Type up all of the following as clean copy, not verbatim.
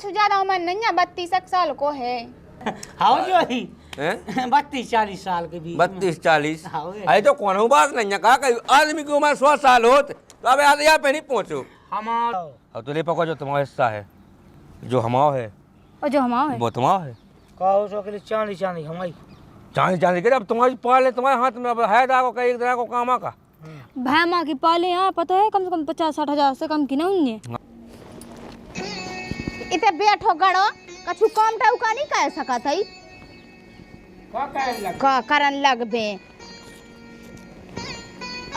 कछु ज्यादा उम्र नहीं है, 32 साल को है। हाँ जो ही 32-40 साल के बीच 32-40 अरे तो कौन बात नहीं है, कहा आदमी की उम्र 100 साल हो तो अब आधे यहाँ पे नहीं पहुँचो। हमारा अब तो ले पको जो तुम्हारा हिस्सा है, जो हमारा है और जो हमारा है वो तुम्हारा है। कहो सो के लिए चांदी हमारी चांदी के अब तुम्हारी पाले तुम्हारे हाथ में, अब है दागो का एक दागो कामा का भाई माँ की पाले यहाँ पता है कम से कम 50-60 हजार से कम की ना उन्हें। इते बैठो गड़ो कछु काम टाउ का नहीं कह सकत है का करन लगबे।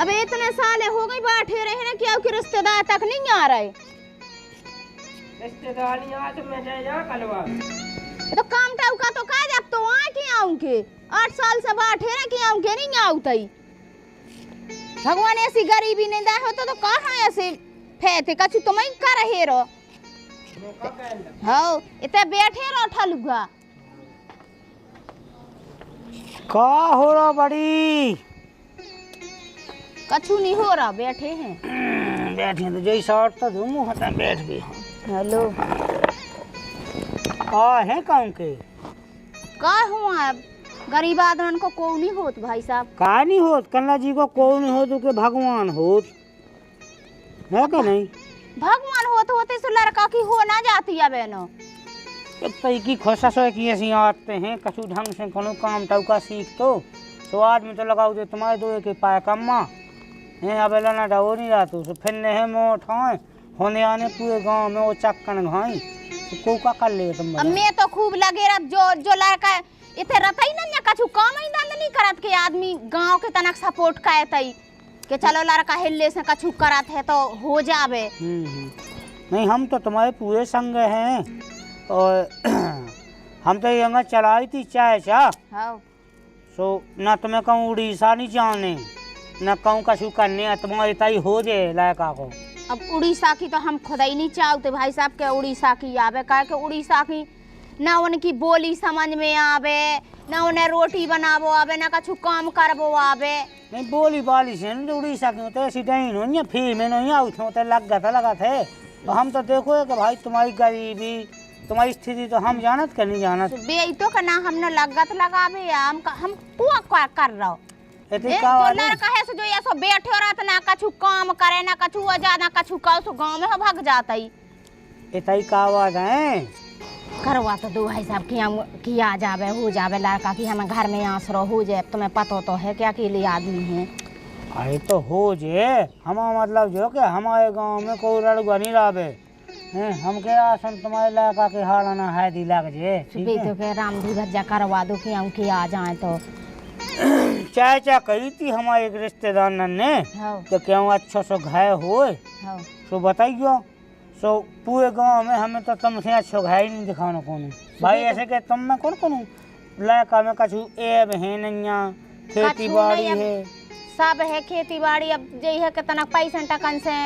अब इतने साले हो गई बैठे रहे ना कि आपके रिश्तेदार तक नहीं आ रहे। रिश्तेदार नहीं आ तो मैं जा कलवा तो काम टाउ का तो कह जब तो आ के आऊंगे 8 साल से बैठे रहे कि आऊंगे नहीं आउतई। भगवान ऐसी गरीबी नहीं दा होता तो कहाँ ऐसे फेते कछु तुम ही कर रहे रो। हाँ इतने बैठे रहो ठलुआ का हो रहा बड़ी कछु नहीं हो रहा, बैठे हैं बैठे तो जैसा तो धूम हटा बैठ गए। हेलो आ है काम के का हुआ गरीब आदमी को को नहीं होत भाई साहब। का नहीं होत कन्ना जी को नहीं हो तो के भगवान होत है का नहीं। भगवान होते होते सो लड़का की हो ना जाती है बहनों। एक की खोसा सो की ऐसी आते हैं कछु ढंग से कोनो काम टौका सीख तो आदमी तो लगाओ दे तुम्हारे दो के पाए कम्मा है। अब लाना डा हो नहीं रहा तो फिर है मोट हाँ होने आने पूरे गांव में वो चक्कन घाई तो को का कर ले तुम। अब मैं तो खूब लगे रह जो लड़का इथे रहता ही ना कछु काम ही धंधा नहीं करत के आदमी गांव के तनक सपोर्ट करतई कि चलो लड़का हिल्ले से कछु करत है तो हो जावे। नहीं हम तो तुम्हारे पूरे संग हैं और हम तो यंगा चलाई थी चाय हाँ सो न तुम्हें कहूँ उड़ीसा नहीं जाने न कहूँ कछु करने तुम्हारी तई हो जाए लायका को। अब उड़ीसा की तो हम खुद ही नहीं चाहते भाई साहब के उड़ीसा की आवे कह के उड़ीसा की ना उनकी बोली समझ में आवे ना उन्हें रोटी बनावो आवे ना कछु काम करवो आवे। नहीं बोली बाली से नहीं उड़ीसा की तो ऐसी डैन हो फिर में नहीं आउट तो लगा थे तो हम तो देखो कि भाई तुम्हारी गरीबी तुम्हारी स्थिति तो हम जानत के नहीं जानत बेइतो का ना हमने लगत लगावे हम पूरा कर रहो जो लड़का है सो जो ये सो बैठे रहत ना कछु काम करे ना कछु ज्यादा कछु कहो सो गांव में हो भाग जाता ही इतई का आवाज है करवा तो दो भाई साहब किया जावे हो जावे लड़का की हमें घर में आसरो हो जाए। तुम्हें पता तो है क्या अकेले आदमी है। अरे तो हो जे हमारा मतलब जो कि हमारे गांव में कोई लड़का नहीं लावे हम के आसन तुम्हारे लड़का के हालाना है दी लग जे तो के राम दी भज्जा करवा दो कि हम की आ जाए तो चाचा कही थी हमारे एक रिश्तेदार ने तो क्यों अच्छा सो घाय हो सो बताइयो सो पूरे गांव में हमें तो तुमसे अच्छा घाय नहीं दिखाना कौन भाई ऐसे के तुम में कौन लड़का में कछु एब है नैया खेती बाड़ी है सब है खेती बाड़ी। अब यही है कितना पैसा टकन से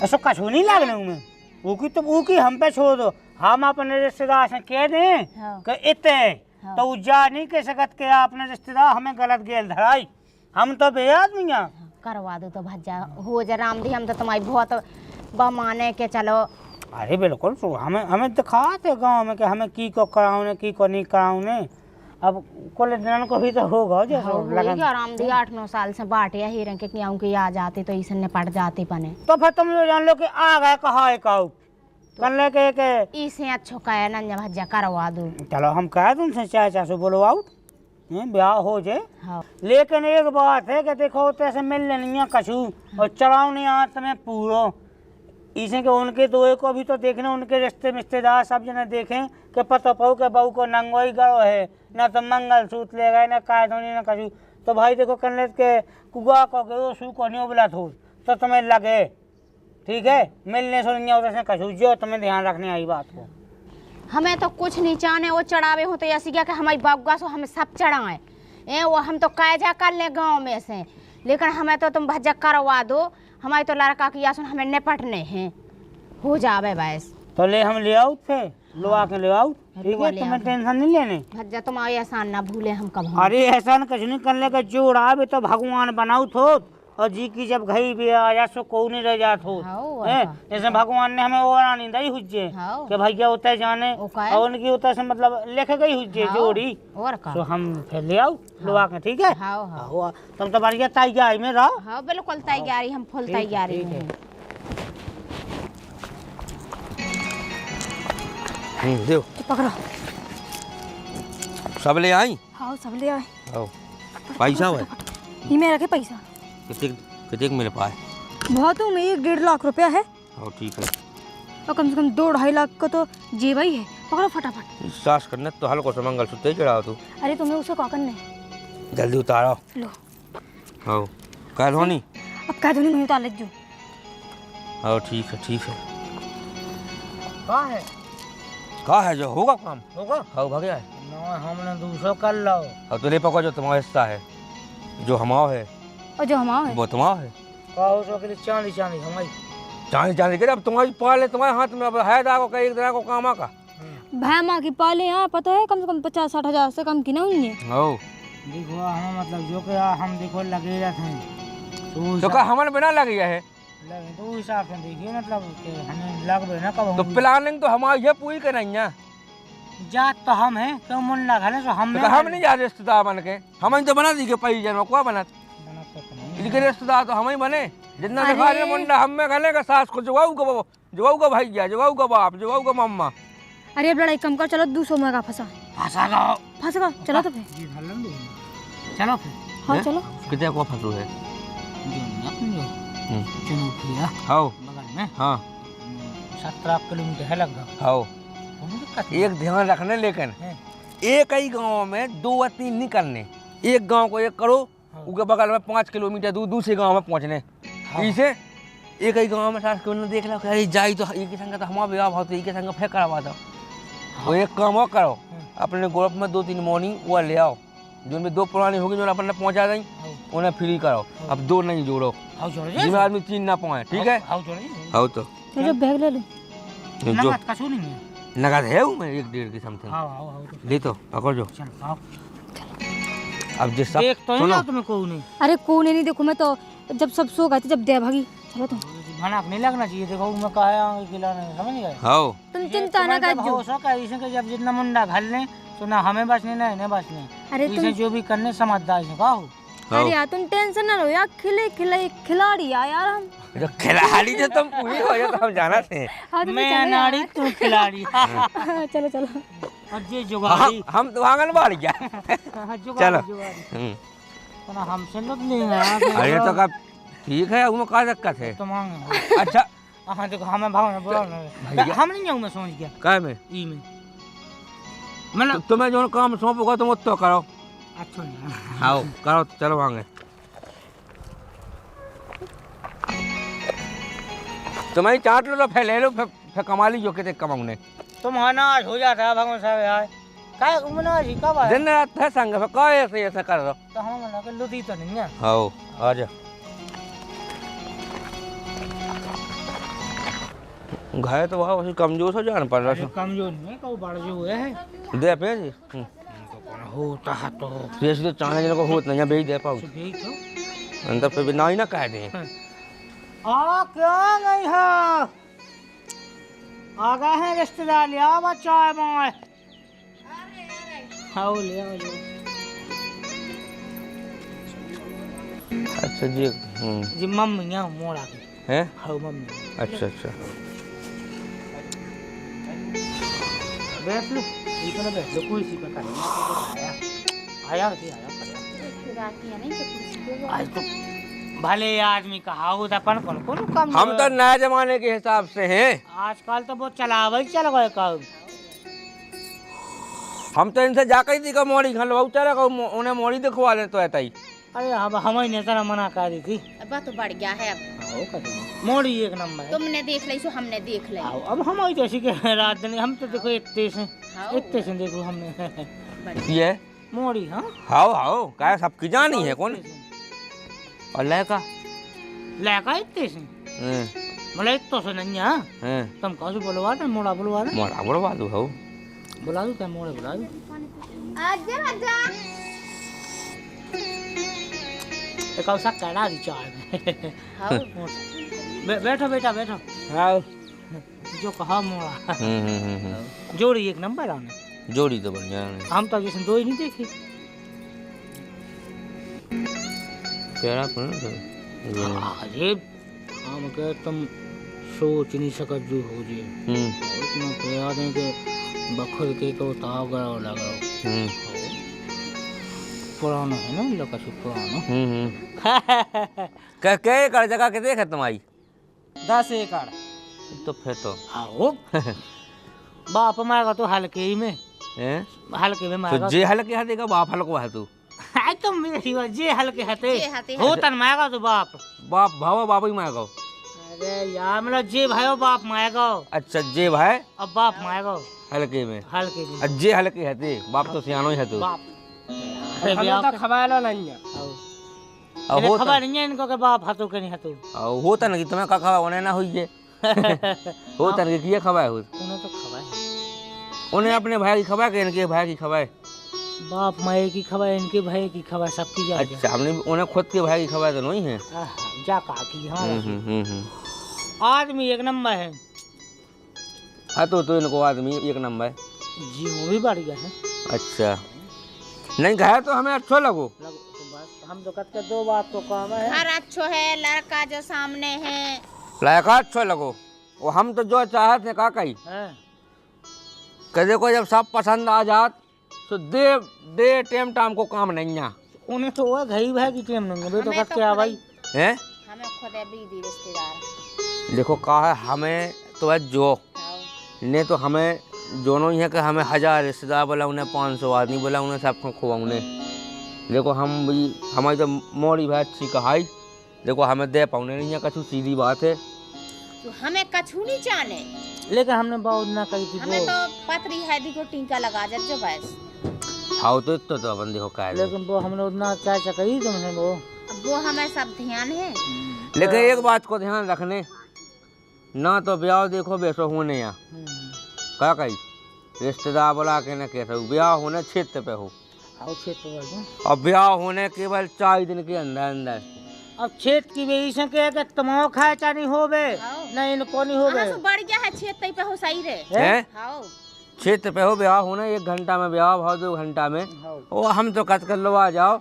ऐसा कछु नहीं लगने में वो की हम पे छोड़ दो। हम अपने रिश्तेदार से कह दें कि इतने तो जा नहीं कह सकत के अपने रिश्तेदार हमें गलत गेल धराई हम तो बेआदमी करवा दो तो भज्जा हो जा राम दी हम तो तुम्हारी बहुत बमाने के चलो। अरे बिल्कुल सो हमें दिखाते गांव में कि हमें की को कराउने की को नहीं कराउने। अब कुल दिन को भी तो होगा जैसे राम दी 8-9 साल से बाटे ही रंग के क्यों की आ जाती तो इसे निपट जाती पने तो फिर तुम लोग जान लो कि आ गए कहा है काऊ कर ले के इसे अच्छो कहे नन्या भज्जा करवा दो। चलो हम कह तुमसे चाचा से बोलो आउट ब्याह हो जाए। लेकिन एक बात है कि देखो तैसे मिलने नहीं है कछु और चढ़ाओ नहीं हाथ में पूरो इसे के उनके दो को भी तो देखने उनके रिश्तेदार सब जने देखें कि पता पाओ के बहू को नंगोई गड़ो है ना तो मंगल सूत्र ले गए ना काय धोनी ना कछु तो भाई देखो कन्ने के कुआ को गए सू को नहीं उबला तो तुम्हें लगे ठीक है मिलने से नहीं होता कछु जो तुम्हें ध्यान रखने आई बात को। हमें तो कुछ नहीं चाहने वो चढ़ावे होते ऐसी क्या कि हमारी बाबा सो हमें सब चढ़ाए वो हम तो कायजा कर ले गाँव में से लेकिन हमें तो तुम भज्जा करवा दो। हमारे तो लड़का की आसन हमें निपटने हैं हो जावे बस तो ले हम ले आओ थे लो आके ले आओ ठीक है तुम्हें टेंशन नहीं लेने भज्जा तुम्हारी एहसान ना भूले हम कब। अरे एहसान कुछ नहीं करने का जोड़ आवे तो भगवान बनाऊ थो और जी की जब घई भी आ जा सो को नहीं रह जात हो हाओ, हैं? जैसे भगवान ने हमें और आनी दई हुज्जे हाओ। कि भैया उतरे जाने ओ का है? और उनकी उतर से मतलब लेके गई हुज्जे हाओ, जोड़ी और का तो हम फिर ले आओ लोआ के ठीक है हाओ हाओ हुआ तुम तो बढ़िया तैयारी में रहो हाँ बिल्कुल तैयारी हम फुल ठीक है, तैयारी ठीक में है। हैं। देव पकड़ो। सब ले आई हाँ सब ले आए। आओ पैसा है ये में रखे पैसा कितने कितने मेरे पास बहुत हूँ, में 1.5 लाख रुपया है आओ ठीक है और कम से कम 2-2.5 लाख का तो जेब ही है। पकड़ो फटाफट। विश्वास करने तो हल्को से मंगलसूत्र ही चढ़ाओ तू अरे तुम्हें उसे क्या करना है? जल्दी उतारो लो आओ कह धोनी अब कह दो नहीं उतार ले जो। आओ ठीक है कहाँ है कहा है जो होगा काम होगा आओ भाग जाए ना हमने 200 कर लो अब तो ले पको जो तुम्हारा हिस्सा है जो हमारा है और जो हमारा है वो तुम्हारा है कहो सो के लिए चांदी चांदी हमारी चांदी के अब तुम्हारी पाल है तुम्हारे हाथ में अब है दागो का एक दिन को काम का भाई माँ की पाले यहाँ पता है कम से कम 50-60 हज़ार से कम की ना उनने। आओ देखो हम मतलब जो कि हम देखो लगे रहते हैं तो का हमारे बिना लग गया है लगे तो हिसाब से देखिए मतलब कि हमें लग बे ना कब तो प्लानिंग तो हमारी ये पूरी करनी है जात तो हम हैं क्यों मुन्ना घने तो हम तो हम नहीं जा रिश्तेदार बन के हम तो बना दी के पई जन को बना इनके रिश्तेदार तो हम ही बने जितना दिखा रहे मुंडा हम में गले का सास को जवाऊ का भैया जवाऊ का बाप जवाऊ का मम्मा। अरे अब लड़ाई कम कर, चलो 200 में का फंसा फंसा चलो तो फिर। जी हलन दो चलो फिर हाँ चलो। कितने को फंसू है जनोखिया हाँ बगल में हाँ 17 किलोमीटर है लगभग हाँ कोनो दिक्कत एक ध्यान रखने लेकिन एक ही गांव में 2 या 3 नहीं करने एक गांव को एक करो उसके बगल में 5 किलोमीटर दूर दूसरे गांव में पहुंचने इसे एक ही गांव में 7 किलोमीटर देख लो अरे जाई तो एक ही संग तो हमारा विवाह होता एक ही संग फेंक करवा दो वो एक काम और करो अपने ग्रुप में 2-3 मॉर्निंग वो ले आओ जो में 2 पुरानी होगी जो अपने पहुंचा दें उन्हें फ्री करो अब 2 नहीं जोड़ो जिसमें आदमी 3 ना पाए ठीक है आओ तो चलो बैग ले लो। जो नगद का नहीं है नगद है मैं 1-1.5 की समथिंग आओ ले तो पकड़ जो चल आओ अब जिस सब देख तो है ना तुम्हें को नहीं अरे कौन नहीं देखो, मैं तो जब सब सो गए थे जब दे भागी। चलो तो भनक नहीं लगना चाहिए देखो मैं कहा खिलाने समझ गए आओ तुम चिंता ना कर जो। हो सका इसे के जब जितना मुंडा घल ले तो ना हमें बचने ना इन्हें बचने अरे इसे जो भी करने समझदार से कहो अरे यार तुम टेंशन ना लो यार, खिलाड़ी यार हम। जो खिलाड़ी जो तुम पूरी हो तो हम जाना थे हाँ तो मैं अनाड़ी तू खिलाड़ी चलो चलो। और ये जुगाड़ी हम तो आंगनबाड़ी क्या चलो तो ना हमसे लोग नहीं है अरे तो कब ठीक है उसमें क्या दिक्कत है तो मांग अच्छा हाँ देखो हमें भाव बोला हम नहीं जाऊँ मैं समझ गया क्या में ई में मतलब तुम्हें जो काम सौंपूगा तुम तो करो अच्छा नहीं आओ करो चलो आगे तुम्हारी चाट लो तो फिर ले लो फिर कमा लीजिए कितने कमाऊने तुम अनाज हो जाता है भगवान साहब यार क्या अनाज ही कब आया दिन रात है संग फिर कहो ऐसे कर रहो तो हम मना के लुटी तो नहीं है आओ आ जा घाय तो वहाँ वैसे कमजोर हो जान पड़ रहा कमजोर नहीं है कौ बड़ जो है दे पे जी होता है तो पेश तो चाहे जिनको होत नहीं बेच दे पाओ भी तो अंदर पे भी ना ही ना कह दे आ क्या नहीं है आ गए हैं रिश्तेदार लिया बच्चा है माए आओ ले आओ अच्छा जी जी मम्मी यहाँ मोड़ा की है हाँ मम्मी अच्छा अच्छा बैठ लो इतना बैठ लो कोई सी पे कर आया आज तो भले आदमी कहा होता अपन कौन काम हम तो नए जमाने के हिसाब से हैं आजकल तो वो चलावल चल गए काम हम तो इनसे जाकर ही दिखा मोड़ी खलवाऊ चला उन्हें मोड़ी दिखवा ले तो ऐसा ही अरे अब हमें नेता मना कर दी थी अब तो बढ़ गया है अब मोड़ी एक नंबर है तुमने देख ली सो हमने देख ली अब हम आई जैसे कि रात दिन हम तो देखो इतने से देखो हमने ये मोड़ी हाँ हाओ हाओ क्या सबकी जानी है कौन और लड़का इतने से मतलब इतना से नहीं है तुम कहाँ से बुलवा दे मोड़ा बुलवा दे मोड़ा बुलवा दो हाओ बुला दो क्या मोड़े बुला दो आजा आजा एक औसा कहना दी चाय में हाँ बैठो बेटा बैठो हाँ जो कहा मोड़ा जोड़ी एक नंबर आने जोड़ी तो बढ़िया है। हम तो जैसे दो ही नहीं देखे तेरा कौन अरे हम कह तुम सोच नहीं सकत जो हो जे इतना प्यार है कि बखर के तो ताव गड़ा लगा पुराना है ना लका से पुराना क्या एकड़ जगह के देख तुम्हारी 10 एकड़ तो फिर तो आओ बाप मारेगा तो हल्के ही में हैं हल्के में मारेगा तो जे हल्के हाथ देगा बाप हल्को है तू आई तो मेरी बात जे हल्के हते जे हते हो तन मारेगा तो बाप बाप भाव बाप ही मारेगा। अरे यार मतलब जे भाई बाप मारेगा अच्छा जे भाई अब बाप मारेगा हल्के में हल्के में अज्जे हल्के हते बाप तो सियानो ही है तू। बाप हम तो खबाला नहीं है अब हो खबर नहीं है इनको के बाप हतो के नहीं हतो होता ना कि तुम्हें का खबा उन्हें ना हुई है होता ना कि ये खबा है उन्हें तो खबर है उन्हें अपने भाई की खबा के इनके भाई की खबा है बाप माए की खबर इनके भाई की खबर सबकी जा अच्छा हमने उन्हें खुद के भाई की खबा तो नहीं है। जा कहा की हाँ आदमी एक नंबर है। हाँ तो इनको आदमी एक नंबर जी वो भी बढ़ गया है। अच्छा नहीं कहा तो हमें अच्छा लगो तो बस हम तो कहते दो बात तो काम है हर अच्छो है लड़का जो सामने है लायका अच्छा लगो वो हम तो जो चाहते का कही कदे को जब सब पसंद आ जात तो दे टेम टाम को काम नहीं है उन्हें तो वो घई भाई की टेम नहीं है तो कहते क्या भाई हैं हमें खुद है बीदी रिश्तेदार देखो कहा है हमें तो है जो ने तो हमें दोनों ही है कि हमें 1000 रिश्तेदार बोला उन्हें 500 आदमी बोला उन्हें सबको खुआने देखो हम भी हमारी तो मोड़ी भाई अच्छी कहाई देखो हमें दे पाउने नहीं है कछु सीधी बात है तो हमें कछु नहीं जाने लेकिन हमने बहुत ना कही थी हमें तो पतरी हैदी को टीका लगा जो बस हाँ तो अपन देखो क्या है लेकिन वो हमने उतना चाचा कही तुमने वो अब वो हमें सब ध्यान है लेकिन एक बात को ध्यान रखने ना तो ब्याह देखो बेसो होने या क्या कही रिश्तेदार बोला के न कैसे ब्याह होने क्षेत्र पे हो और ब्याह होने केवल 4 दिन के अंदर अंदर अब क्षेत्र की वजह से क्या कि तमाम खाए चाहे नहीं हो बे नहीं इनको नहीं हो बे तो बढ़ गया है क्षेत्र पे हो सही रे हैं हाँ क्षेत्र पे हो ब्याह होना 1 घंटा में ब्याह भाव 2 घंटा में वो हम तो कट कर लो आ जाओ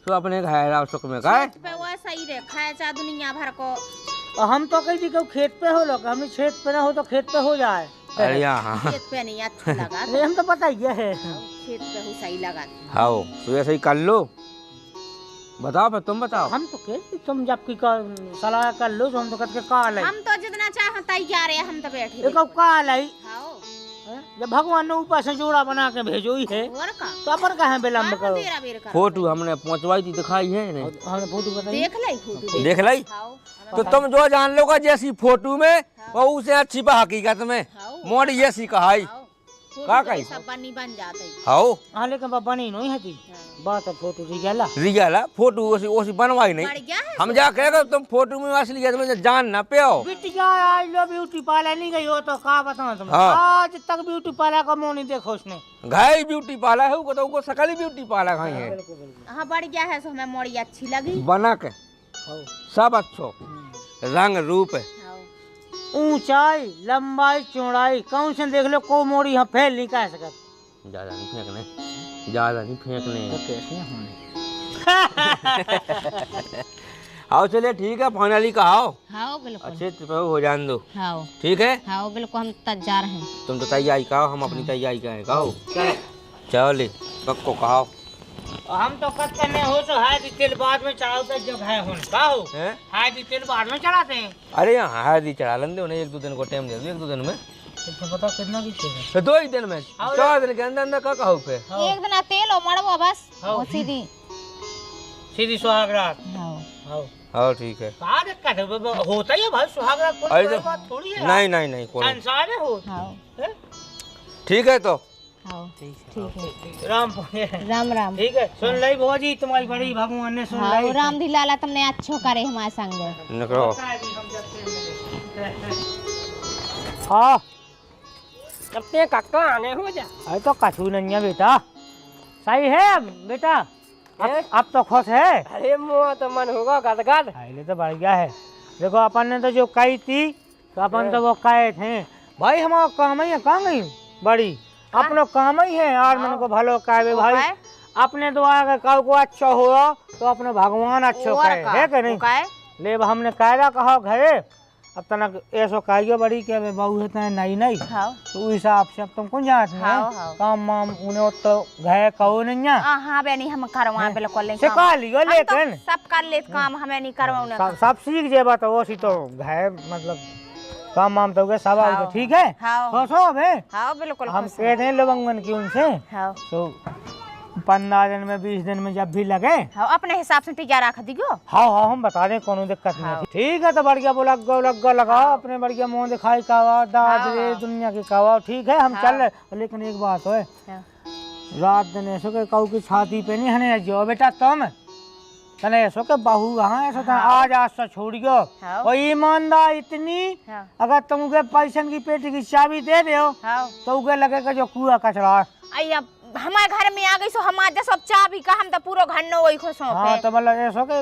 तो अपने घर सुख में का पे वो सही रे खाए चा दुनिया भर को और हम तो कही थी कि खेत पे हो लोग हमने क्षेत्र पे ना हो तो खेत पे हो जाए अरे हाँ खेत पे नहीं अच्छा लगा नहीं हम तो पता ही है खेत पे हो सही लगा हाँ तो ऐसे ही कर लो बताओ फिर तुम बताओ हम तो कहते तुम जबकि सलाह कर लो तो हम तो कहते काल है हम तो जितना चाहे तैयार है हम तो बैठे एक काल है हाँ जब भगवान ने ऊपर से जोड़ा बना के भेजो ही है और का तो अपन कहाँ विलम्ब करो तेरा बेर कर फोटो हमने पहुंचवाई थी दिखाई है नहीं हमने फोटो बताई देख ले फोटो देख लाई हाँ तो तुम जो जान लोगा जैसी फोटो में वो उसे अच्छी बा हकीकत में मोड़ी जैसी कहाई का कही सब बनी बन जाते हाओ हाँ लेकिन बाबा नहीं नहीं है बात है फोटो रिगला रिगला फोटो ओसी बनवाई नहीं बढ़ गया है हम जा कहेगा तुम फोटो में असलियत में जान ना पे हो बिटिया आज लो ब्यूटी पार्लर नहीं गई हो तो का बताऊं तुम हाँ। आज तक ब्यूटी पार्लर का मुंह नहीं देखो उसने घाई ब्यूटी पाला है वो तो सकली ब्यूटी पाला खाई है हाँ बढ़ गया है सो हमें मोड़ी अच्छी लगी बना के सब अच्छो रंग रूप ऊंचाई लंबाई चौड़ाई कौन से देख लो को मोड़ी यहाँ फैल नहीं कह सकत ज्यादा नहीं फेंकने ज्यादा नहीं फेंकने तो कैसे होने आओ चले ठीक है फाइनली कहाओ हाँ बिल्कुल अच्छे पे हो जान दो हाँ ठीक है हाँ बिल्कुल हम तैयार हैं तुम तो तैयारी कहो हम अपनी तैयारी करें कहो चलो पक्को कहो हम तो करते नहीं हो तो हाय तेल बाद में चढ़ाते जब है होन का हो हाय तेल बाद में चढ़ाते हैं अरे यहाँ हादी चढ़ा लेंगे उन्हें 1-2 दिन को टाइम दे दो 1-2 दिन में तो पता कितना की चाहिए फिर 2 ही दिन में 4 दिन के अंदर अंदर का कहो फिर एक दिन तेल हो मड़वा बस और सीधी सीधी सुहागरात हाँ हाँ हाँ ठीक है का दिक्कत है होता ही है भाई सुहागरात कोई बड़ी बात थोड़ी है नहीं कोई संसार है हो हाँ ठीक है तो हाँ ठीक है राम राम ठीक है सुन लाई भौजी तुम्हारी बड़ी भगवान ने सुन हाँ लाई राम दिलाला तुमने अच्छो करे हमारे संग निकलो हाँ अपने काका आने हो जा अरे तो कछु नहीं है बेटा सही है बेटा अब तो खुश है। अरे मुआ तो मन होगा गदगद। पहले तो बढ़िया है। देखो अपन ने तो जो कही थी तो अपन तो वो कहे थे भाई, हमारा काम ही है। कहाँ गई बड़ी? अपनो काम ही है यार, मन को भलो कहे भाई। अपने दुआ का कल को अच्छा हो तो अपने भगवान अच्छो कहे, है कि नहीं? ले हमने कायदा कहा घरे, अब तनक ऐसो कहियो बड़ी के बहू है नहीं नहीं, तो हिसाब से अब तुम कौन जानते हैं काम माम उन्हें तो घरे कहो नहीं है। हाँ बे नहीं हम करवा बिल्कुल सिखा लियो, लेकिन सब कर ले काम हमें नहीं करवा। सब सीख जेबा तो वो सी तो घरे मतलब काम वाम तो सब ठीक है। सोचो अब हाँ बिल्कुल हम कहते हैं लवंगन की उनसे तो 15 दिन में 20 दिन में जब भी लगे अपने हिसाब से तैयार रख दियो। हाँ हाँ हम बता दें, कोनो दिक्कत नहीं। ठीक है तो बढ़िया बोला लग्गा लगाओ, अपने बढ़िया मुँह दिखाई कावा दाद दुनिया की कावा। ठीक है हम चल रहे, लेकिन एक बात है रात दिन ऐसो के कऊ की छाती पे नहीं हने जो बेटा तुम तने ऐसो के बहू हाँ ऐसा आज से छोड़ियो। और ईमानदार इतनी अगर तुमके पैसन की पेटी की चाबी दे दो तो उगे लगेगा जो कूड़ा कचरा। हमारे घर में आ गई सो हम आज सब चाबी का हम तो पूरा घर न वही खुश हो। हाँ तो मतलब ऐसो के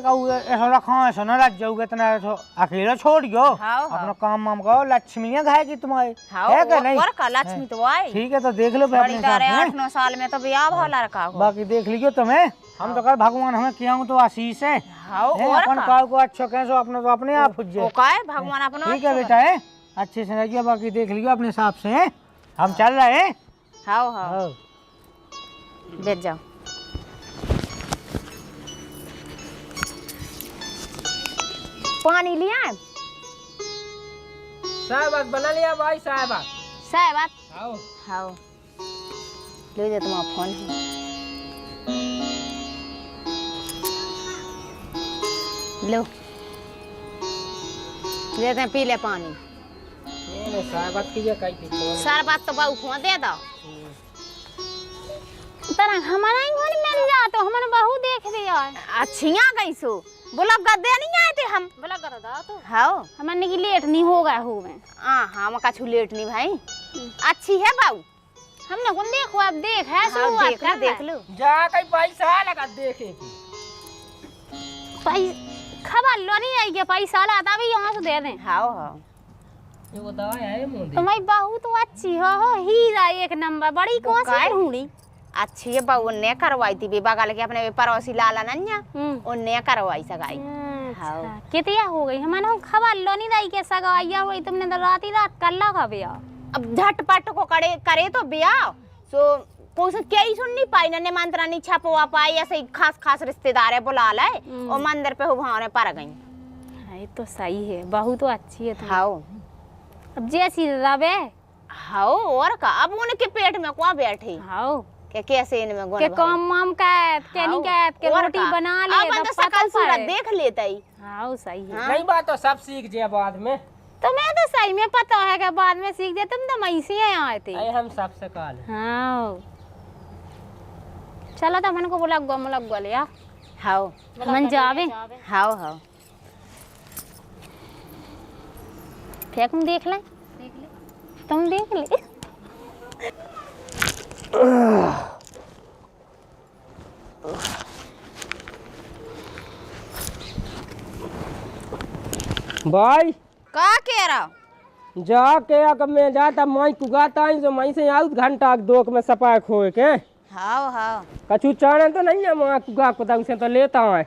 ऐसो रखा ऐसो न रख जाओगे इतना ऐसो अकेले छोड़ियो। अपना काम वाम करो, लक्ष्मी है घर की तुम्हारी, है कि नहीं? और का लक्ष्मी तो आई। ठीक है तो देख लो 8-9 साल में तो ब्याह भला रखा हो। बाकी देख लीजिए तुम्हें, हम तो कर भगवान हमें किया तो आशीष है। अपन काल को अच्छा कैसो अपने तो अपने आप हो जाए भगवान अपना। ठीक है बेटा है, अच्छे से रहिए। बाकी देख लीजिए अपने हिसाब से हम चल रहे हैं। हाँ हाँ बैठ जाओ। पानी लिया साहबात बना लिया भाई साहबात। साहबात आओ हाँ ले जा तुम्हारा फोन है। लो लेते हैं, पी ले पानी। साहबात की कई पी सारा बात तो बहू को दे दो। तरह हमारा ही घर मिल जा तो हमारे बहू देख दिया। अच्छिया गई सो बोला गद्दे नहीं आए थे हम बोला गद्दा तो हाँ हमारे की लेट नहीं होगा हो में। हाँ हम कछु लेट नहीं भाई। अच्छी है बहू, हमने कौन देखो अब देख है शुरुआत देख लो जा कई पैसा लगा देखे की खबर लो नहीं आई के पैसा लाता भी यहाँ से दे दें। हाँ हाँ एगो दवाई है मोदी तुम्हारी बहू तो अच्छी हो हीरा एक नंबर बड़ी कौन सी ढूंढी अच्छी है बहू ने करवाई थी बगल के अपने पड़ोसी लाला नन्या उनने करवाई सगाई। हाँ कितिया हो गई हमारे खबर लो नहीं दाई के सगाई हुई तुमने तो रात ही रात कर लगा ब्याह। अब झटपट को करे तो ब्याह सो कोई से क्या ही सुन नहीं पाई न निमंत्रण नहीं छपवा पाई। ऐसे खास खास रिश्तेदार है बुला लाए और मंदिर पे हुआ पर गई। ये तो सही है, बहू तो अच्छी है। हाँ अब जैसी रवे हाँ और का अब उनके पेट में क्या बैठी हाँ के कैसे इनमें गुण के काम माम का के नहीं के रोटी बना ले अब तो सकल सूरत देख लेता ही। हाँ सही है। नहीं बात तो सब सीख जाए बाद में। तो मैं तो सही में पता है कि बाद में सीख जाए। तुम तो मई से आए थे। हम सबसे काल हाँ चलो तो मन को बोला गो लिया। हाँ मन जावे। हाँ हाँ फेंक देख ले तुम देख ले। भाई का कह रहा जाके अगर मैं जाता माई कुगाता ही जो माई से आउत घंटा दोक में सपा खोए के। हाँ हाँ कछु चाने तो नहीं है मां कुगा को दंग से तो लेता है।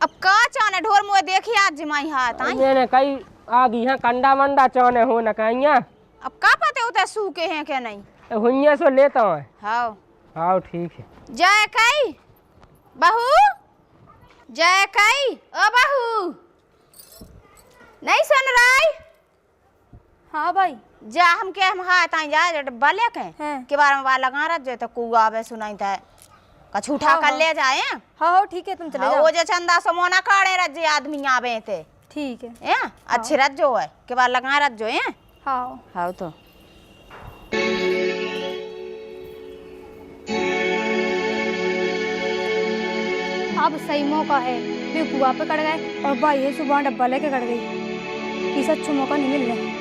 अब का चाने ढोर मुझे देखी आज जिमाई हाथ आई मैंने कई आ गई है कंडा मंडा चाने हो न कहिया। अब का पते होता सूखे हैं क्या नहीं हुइया सो लेता है। हाँ हाँ ठीक है। जय कई बहू जय कई ओ बहू नहीं सुन रही। हाँ भाई जा हम के हम हाथ आई जा बले के बारे में बात लगा रहा तो कुआ आवे सुनाई था कछु उठा कर ले जाए। हाँ ठीक है तुम चले जाओ। वो जो चंदा समोना काढ़े रजे आदमी आवे थे ठीक है अच्छे रज जो है के बाद लगा रज जो है। हाँ हाँ तो अब सही मौका है वे कुआ पे कट गए और भाई ये सुबह डब्बा लेके कट गई। किस अच्छा मौका नहीं मिल रहा।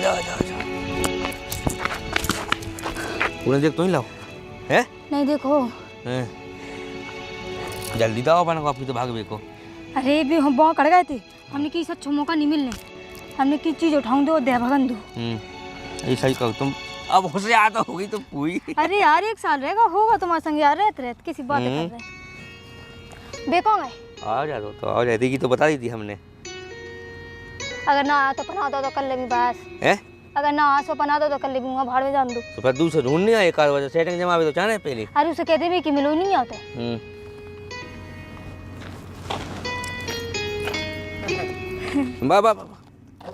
आजा आजा आजा। उन्हें देख तो नहीं लाओ है? नहीं देखो। हैं? जल्दी दाओ अपन को, आपकी तो भाग बेको। अरे भी हम बहुत कड़ गए थे, हमने की अच्छा मौका नहीं मिलने, हमने की चीज उठाऊं दो दे भगन दो। ऐसा ही कहो तुम, अब होशियार तो होगी तो पूरी। अरे यार 1 साल रहेगा होगा तुम्हारे संग यार, रहते रहते किसी बात कर रहे देखो गए। आ जा तो आ जाती की तो बता दी थी हमने। अगर ना आया तो पना दो तो कर लेंगे बस हैं? अगर ना आ सो पना दो तो कर लेंगे, भाड़ में जान दो। तो फिर दूसरे ढूंढ नहीं आए, एक आध बजे सेटिंग जमा भी तो चाहे पहले। अरे उसे कहते भी कि मिलो नहीं आते। बाबा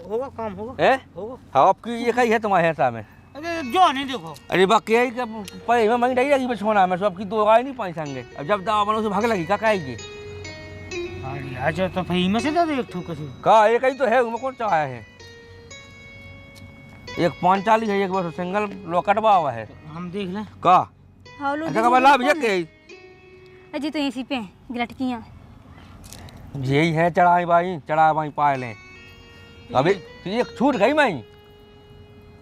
होगा काम होगा। है? होगा। हाँ आपकी ये कही है तुम्हारे हिसाब में? अरे जो नहीं देखो। अरे बाकी यही कि पहले में मंगी डई लगी बचपना में, सबकी दो आ नहीं पाई संगे। अब जब दावा बनो से भाग लगी का कहेगी? अरे आज तो भाई में से दे एक ठोक से। का एक ही तो है, उनमें कौन चाहा है? एक 45 है, एक बस सिंगल लॉकेट हुआ है। हम देख लें। का? हाँ लो अच्छा का लाभ ये के? अजी तो इसी पे गिरटकियां यही है चढ़ाई भाई पाए लें। अभी एक छूट गई मैं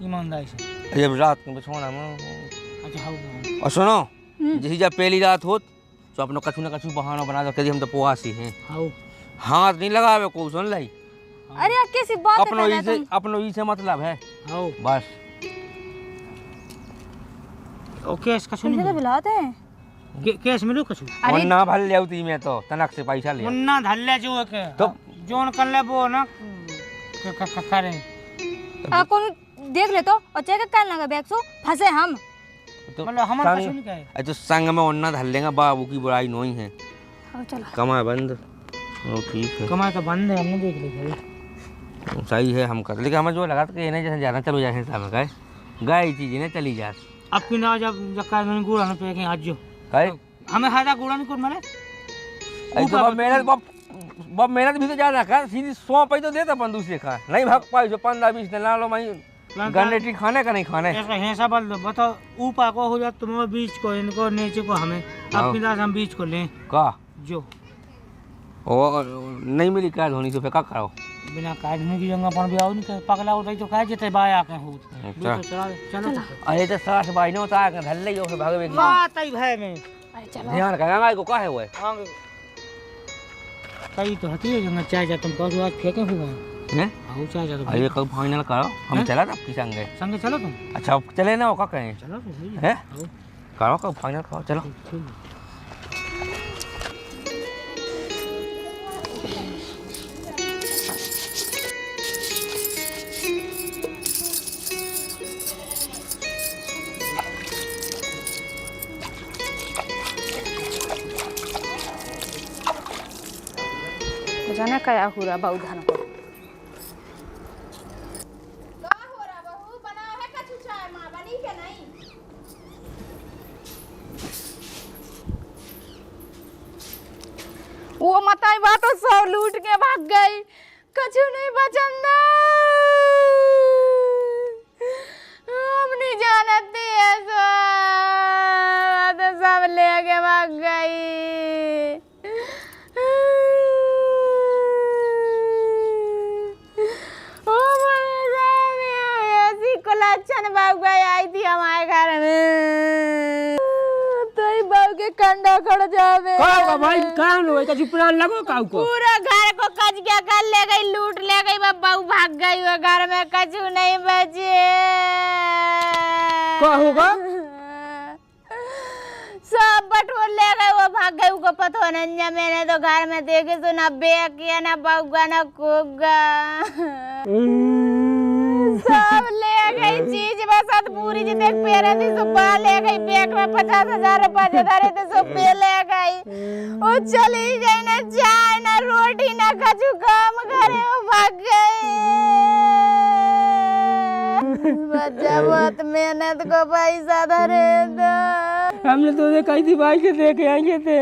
ईमानदारी से। जब रात में बिछोना में। अच्छा हाँ। और सुनो, जैसे जब पहली रात हो तो अपना कछु न कछु बहाना बना दो कि हम तो पुआसी हैं। हाँ। हाथ नहीं लगावे को, सुन लाई। अरे कैसी बात अपनो ई से मतलब है। हाँ। बस ओके इसका सुन। तो बुलाते हैं केस मिलो कछु। वरना भल लेवती में तो तनक से पैसा ले। मुन्ना धल्ले जो के तो जोन कर ले वो ना करें। आप कौन देख ले तो और चेक कर लगा बैग सो फंसे हम। तो मतलब हम कछु नहीं कहे। तो संग में वरना धल लेंगे, बाबू की बुराई नहीं है। हाँ चलो कमाए बंद। ओ ठीक है, कमाए तो बंद है, हमने देख लिया। सही है हम कर, लेकिन हमें जो लगा कि इन्हें जैसे जाना चलो जैसे सामने गए गए चीज ने चली जा। अब की ना जब जक्का नहीं गुड़ा ना पे के आज जो गए हमें हादा गुड़ा नहीं कर मारे। ऐसे बब मेहनत भी तो ज्यादा कर, सीधी 100 पैसे तो देता अपन दूसरे खा नहीं भाग पाई जो 15-20 दिन ला लो। मैं गन्ने खाने का नहीं खाने ऐसा हिसाब बल बताओ, ऊपर को हो जाए तुम बीच को, इनको नीचे को हमें। अपनी दास हम बीच को लें का जो ओ नहीं मिली क्या धोनी से फेंका करो बिना काटने की जगह पर भी आओ नहीं पगला उठाई तो काहे जेते बाय आके हो। चलो अरे तो 60 बाई ने होता है धल ले जो फिर भागे बात आई भाई में ध्यान का गंगा को काहे हुए कई तो हती है जगह चाय जा तुम कहो आज फेंके हुए हैं। आओ चाय जा तो अरे कब फाइनल करो, हम चला तब की संगे संगे चलो तुम। अच्छा चले ना, वो का कहें चलो है करो कब फाइनल करो चलो। जाने क्या हुआ बहु धान को। वो मताई बात तो सब लूट के भाग गई, कछु नहीं बचंदा। हम नहीं जानते ऐसा तो सब लेके भाग गई। ऐसी कुलच्छन बाबू आई थी हमारे घर में, तो बाबू के कंडा खड़ जावे। का भाई कान होए का चुपरान लगो काऊ को पूरा घर को कच गया, कर ले गई, लूट ले गई, बहू भाग गई। वो घर में कछु नहीं बचे। का होगा? सब बटोर ले गए, वो भाग गई। उनको पता नहीं, मैंने तो घर में देखे तो ना बेग किया ना बउगा ना कुगा। सब ले गई चीज बस पूरी जितने पेरे थी सुबह ले गई। बैग में 50,000 रुपए धरे थे सब पे ले गई। वो चली गई, ना चाय ना रोटी ना कछु काम करे, वो भाग गई। बच्चा बहुत मेहनत को पैसा धरे था। हमने तो कही थी भाई के देखे आएंगे थे,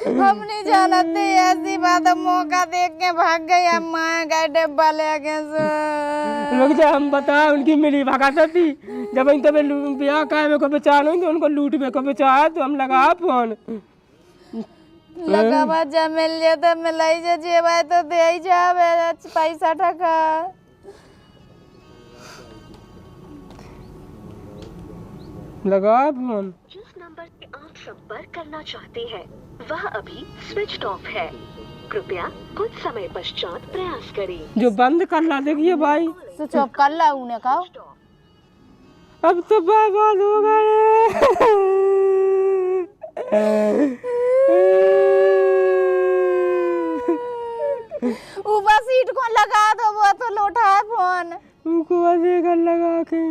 हम नहीं जानते ऐसी बात। मौका देख के भाग गई। हम माँ का डब्बा ले गए। लोग जो हम बता उनकी मिली भगाता थी। जब इनके पे ब्याह का मेरे को बेचाना तो उनको लूट में को बेचाया तो हम लगा फोन लगा जब मिल जाए तो मिलाई जेबा तो दे ही जावे पैसा टका। लगा फोन। जिस नंबर से आप संपर्क करना चाहते हैं वह अभी स्विच ऑफ है, कृपया कुछ समय पश्चात प्रयास करें। जो बंद कर ला देखिए भाई, तो चुप कर ला उन्हें कहो। अब तो बर्बाद हो गए। ऊपर सीट को लगा दो, वो तो लौटा है फोन। उनको वजह लगा के।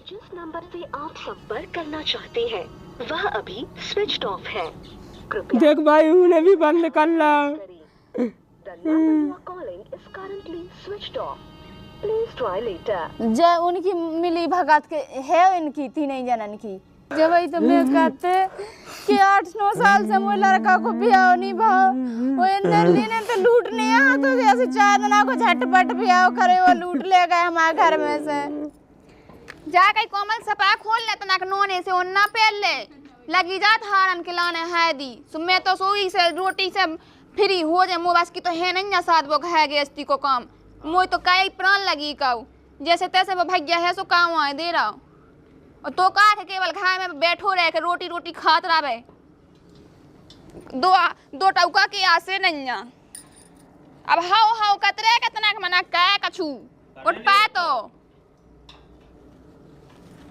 जिस नंबर से आप संपर्क करना चाहते हैं वह अभी स्विच ऑफ है, कृपया देख भाई उन्हें भी बंद कर ला। करें। The number you are calling is currently switched off. Please try later. जय उनकी मिली भगत के है, इनकी तीन जनन की। जब वही तो मैं कहते कि 8-9 साल से वो लड़का को ब्याह नहीं भाव, वो नल्ली ने तो लूटने यहाँ तो जैसे चांदना को झटपट ब्याह करे, वो लूट ले गए हमारे घर में से। जा कहीं कोमल सपा खोल ले तना नोने से ओन्ना पहन ले लगी जा थारन के लाने है दी सुमे तो सोई से रोटी से फ्री हो जाए मो बस की तो है नहीं साथ वो घा गेस्ती को काम मोई तो कई प्राण लगी काऊ जैसे तैसे वो भैया है सो काम आए दे रहा और तो का के केवल घाय में बैठो रह के रोटी रोटी खात रहे दो टौका के आसे नहीं अब हाउ हाउ कतरे कितना मना कै कछु उठ पाए तो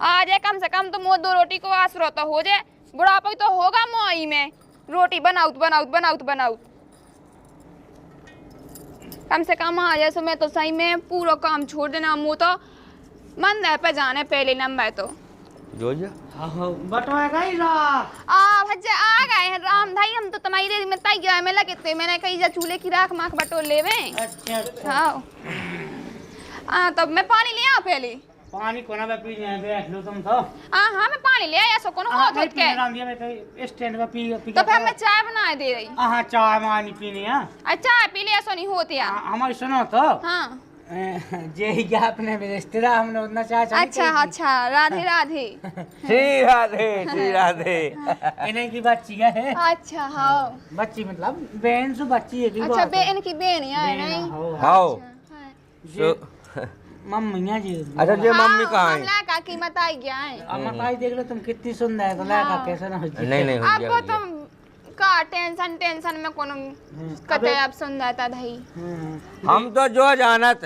आज कम से कम तो मो 2 रोटी को आसरो तो हो जाए बुढ़ापा तो होगा मोई में रोटी बनाऊत कम से कम आ जाए सो मैं तो सही में पूरा काम छोड़ देना मुँह तो मन है पे जाने पहले नंबर तो जो जा बटवा गई रा भज्जे आ गए हैं राम भाई हम तो तुम्हारी देरी में तय गया मैं लगे थे मैंने कही जा चूल्हे की राख माख बटोर लेवे। अच्छा हाँ तब मैं पानी ले आऊं पहले पानी कोना में पी जाए बैठ लो तुम तो। हाँ मैं पानी ले आया सो कोनो हो तो के मैं तो स्टैंड पे पी तो फिर मैं चाय बना दे रही। हां चाय मानी पीनी है। अच्छा पी ले सो नहीं होती है हमारी सुनो तो हाँ जे ही अपने रिश्तेदार हमने उतना चाय अच्छा राधे राधे श्री राधे इन्हीं की बच्ची है। अच्छा हाँ बच्ची मतलब बहन से बच्ची है। अच्छा बहन की बहन है नहीं हाओ मम्मी जी। अच्छा जे मम्मी कहाँ है? हमला का कीमत आई गया है। अब भाई देख लो तुम कितनी सुंदर है तो लड़का कैसा ना हो जाए। नहीं हो अब तुम का टेंशन में कोनो कते अब सुंदरता धई हम तो जो जानत